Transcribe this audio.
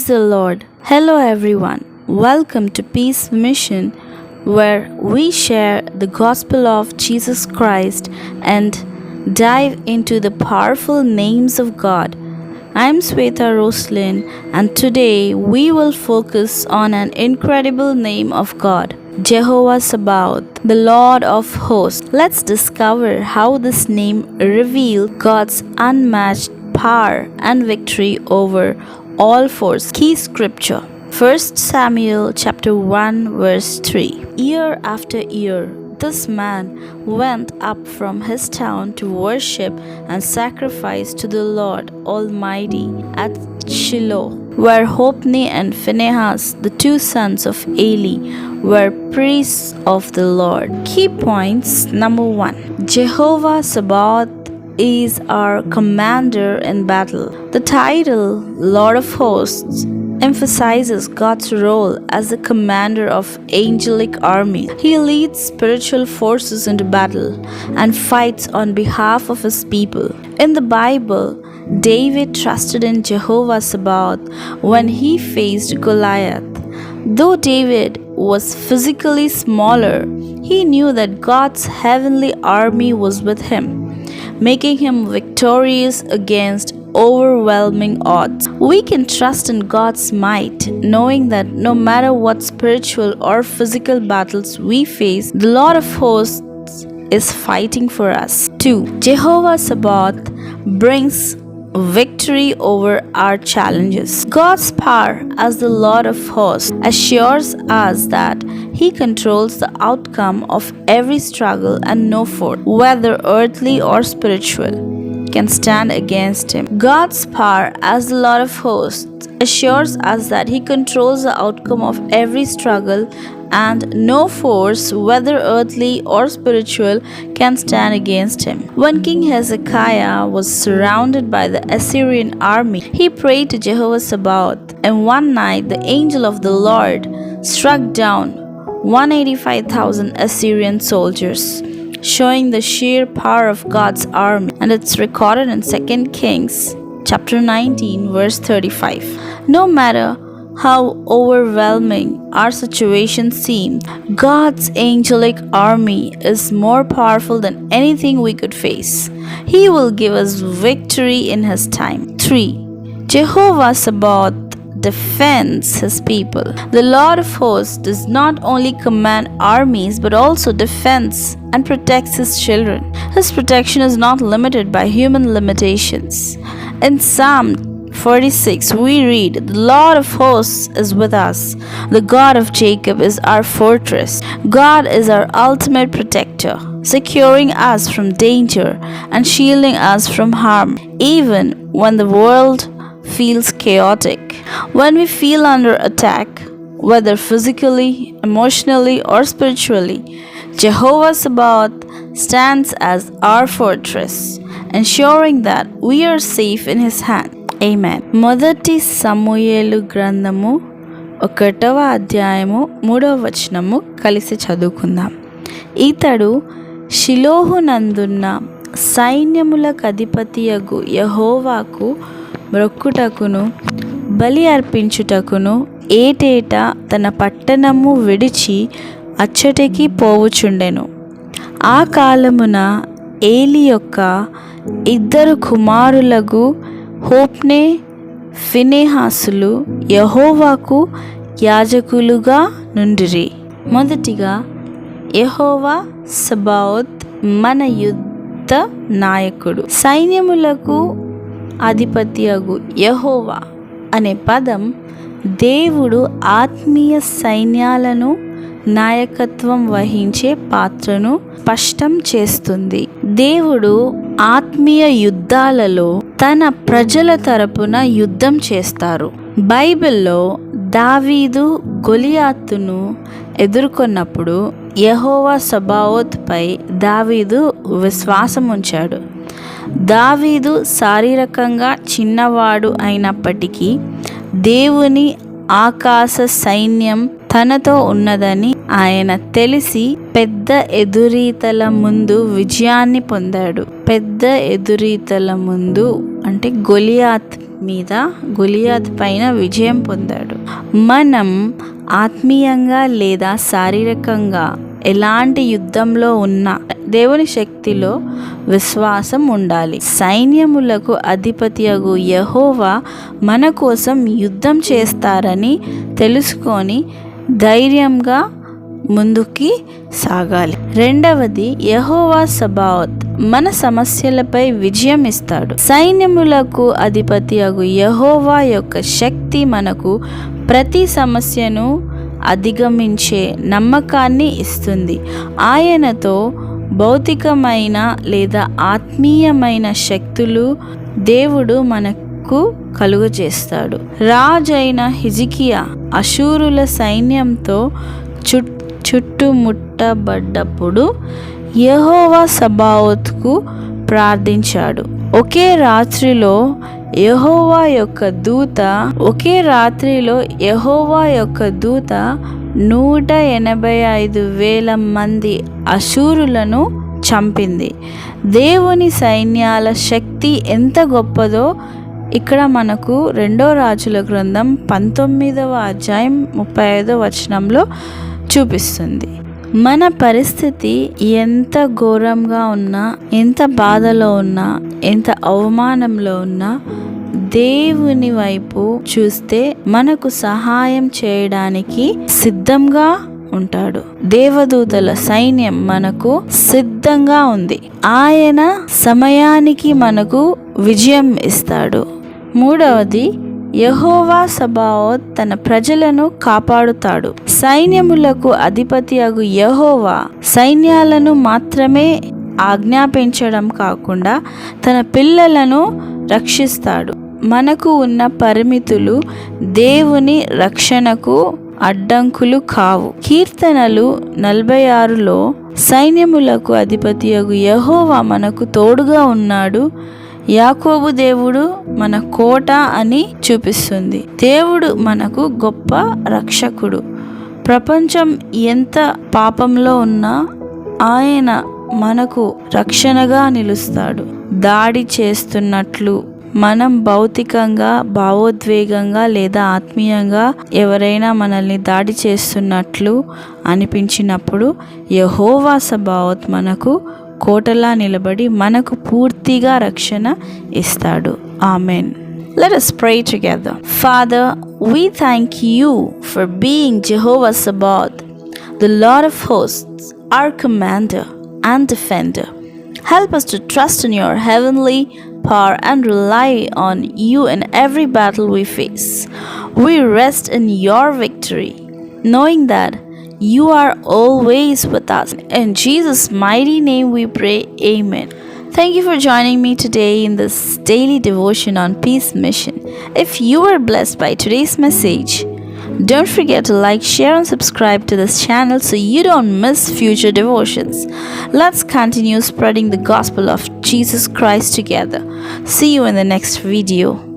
Praise the Lord. Hello everyone. Welcome to Peace Mission, where we share the gospel of Jesus Christ and dive into the powerful names of God. I'm Sweta Roslyn, and today we will focus on an incredible name of God, Jehovah Sabaoth, the Lord of hosts. Let's discover how this name reveals God's unmatched power and victory over all foes. Key scripture: 1 Samuel chapter 1 verse 3. Year after year, this man went up from his town to worship and sacrifice to the Lord Almighty at Shiloh, where Hophni and Phinehas, the two sons of Eli, were priests of the Lord. Key points: number 1, Jehovah Sabaoth is our commander in battle. The title Lord of Hosts emphasizes God's role as the commander of angelic armies. He leads spiritual forces into battle and fights on behalf of his people. In the Bible, David trusted in Jehovah Sabaoth when he faced Goliath. Though David was physically smaller, he knew that God's heavenly army was with him, making him victorious against overwhelming odds. We can trust in God's might, knowing that no matter what spiritual or physical battles we face, the Lord of hosts is fighting for us. 2. Jehovah Sabaoth brings victory over our challenges. God's power as the Lord of hosts assures us that He controls the outcome of every struggle, and no force, whether earthly or spiritual, can stand against Him. God's power as the Lord of hosts assures us that He controls the outcome of every struggle, and no force, whether earthly or spiritual, can stand against him. When King Hezekiah was surrounded by the Assyrian army, he prayed to Jehovah Sabaoth, and one night the angel of the Lord struck down 185,000 Assyrian soldiers, showing the sheer power of God's army. And it's recorded in 2 Kings chapter 19 verse 35. No matter how overwhelming our situation seems, God's angelic army is more powerful than anything we could face. He will give us victory in His time. 3. Jehovah Sabaoth defends His people. The Lord of hosts does not only command armies but also defends and protects His children. His protection is not limited by human limitations. In Psalm 46, we read, "The Lord of hosts is with us. The God of Jacob is our fortress." God is our ultimate protector, securing us from danger and shielding us from harm, even when the world feels chaotic. When we feel under attack, whether physically, emotionally, or spiritually, Jehovah Sabaoth stands as our fortress, ensuring that we are safe in His hand. Amen. మొదటి సమూయేలు గ్రంథము 1వ అధ్యాయము 3వ వచనము కలిసి చదువుకుందాం. ఇతడు షిలోహునందున్న సైన్యములకధిపతియగు యెహోవాకు మ్రొక్కుటకును బలి అర్పించుటకును ఏటేటా తన పట్టణము విడిచి అచ్చటికి పోవుచుండెను. ఆ కాలమున ఏలి యొక్క ఇద్దరు కుమారులకు హోప్నే ఫినెహాసులు యెహోవాకు యాజకులుగా నుండిరి. మొదటిగా యెహోవా సబాోత్ మన యుద్ధ నాయకుడు. సైన్యములకు అధిపతియగు యెహోవా అనే పదం దేవుడు ఆత్మీయ సైన్యాలను నాయకత్వం వహించే పాత్రను స్పష్టం చేస్తుంది. దేవుడు ఆత్మీయ యుద్ధాలలో తన ప్రజల తరపున యుద్ధం చేస్తారు. బైబిల్లో దావీదు గొలియాతును ఎదుర్కొన్నప్పుడు యెహోవా సబాోత్ పై దావీదు విశ్వాసం ఉంచాడు. దావీదు శారీరకంగా చిన్నవాడు అయినప్పటికీ దేవుని ఆకాశ సైన్యం తనతో ఉన్నదని ఆయన తెలిసి పెద్ద ఎదురీతల ముందు విజయాన్ని పొందాడు. పెద్ద ఎదురీతల ముందు అంటే గొలియాత్ మీద గొలియాత్ పైన విజయం పొందాడు. మనం ఆత్మీయంగా లేదా శారీరకంగా ఎలాంటి యుద్ధంలో ఉన్నా దేవుని శక్తిలో విశ్వాసం ఉండాలి. సైన్యములకు అధిపతియగు యెహోవా మన కోసం యుద్ధం చేస్తారని తెలుసుకొని ధైర్యంగా ముందుకి సాగాలి. రెండవది, యెహోవా సబాఓత్ మన సమస్యలపై విజయం ఇస్తాడు. సైన్యములకు అధిపతియగు యెహోవా యొక్క శక్తి మనకు ప్రతి సమస్యను అధిగమించే నమ్మకాన్ని ఇస్తుంది. ఆయనతో భౌతికమైన లేదా ఆత్మీయమైన శక్తులు దేవుడు మనకు కలుగజేస్తాడు. రాజైన హిజ్కియా అషూరుల సైన్యంతో చుట్టుముట్టబడ్డప్పుడు యెహోవా సబాఓత్కు ప్రార్థించాడు. ఒకే రాత్రిలో యెహోవా యొక్క దూత 185,000 మంది అషూరులను చంపింది. దేవుని సైన్యాల శక్తి ఎంత గొప్పదో ఇక్కడ మనకు 2 రాజుల గ్రంథం 19వ అధ్యాయం 35వ వచనంలో చూపిస్తుంది. మన పరిస్థితి ఎంత ఘోరంగా ఉన్నా, ఎంత బాధలో ఉన్నా, ఎంత అవమానంలో ఉన్నా దేవుని వైపు చూస్తే మనకు సహాయం చేయడానికి సిద్ధంగా ఉంటాడు. దేవదూతల సైన్యం మనకు సిద్ధంగా ఉంది. ఆయన సమయానికి మనకు విజయం ఇస్తాడు. మూడవది, యెహోవా సబాఓత్ తన ప్రజలను కాపాడుతాడు. సైన్యములకు అధిపతియగు యెహోవా సైన్యాలను మాత్రమే ఆజ్ఞాపించడం కాకుండా తన పిల్లలను రక్షిస్తాడు. మనకు ఉన్న పరిమితులు దేవుని రక్షణకు అడ్డంకులు కావు. కీర్తనలు 46లో సైన్యములకు అధిపతియగు యెహోవా మనకు తోడుగా ఉన్నాడు, యాకోబు దేవుడు మన కోట అని చూపిస్తుంది. దేవుడు మనకు గొప్ప రక్షకుడు. ప్రపంచం ఎంత పాపంలో ఉన్నా ఆయన మనకు రక్షణగా నిలుస్తాడు. దాడి చేస్తున్నట్లు మనం భౌతికంగా, భావోద్వేగంగా లేదా ఆత్మీయంగా ఎవరైనా మనల్ని దాడి చేస్తున్నట్లు అనిపించినప్పుడు యెహోవా సబాఓత్ మనకు కోటలా నిలబడి మనకు పూర్తిగా రక్షణ ఇస్తాడు. Amen. Let us pray together. Father, we thank you for being Jehovah Sabaoth, the Lord of hosts, our commander and defender. Help us to trust in your heavenly power and rely on you in every battle we face. We rest in your victory, knowing that you are always with us. In Jesus' mighty name we pray. Amen. Thank you for joining me today in this daily devotion on Peace Mission. If you were blessed by today's message, don't forget to like, share and subscribe to this channel so you don't miss future devotions. Let's continue spreading the gospel of Jesus Christ together. See you in the next video.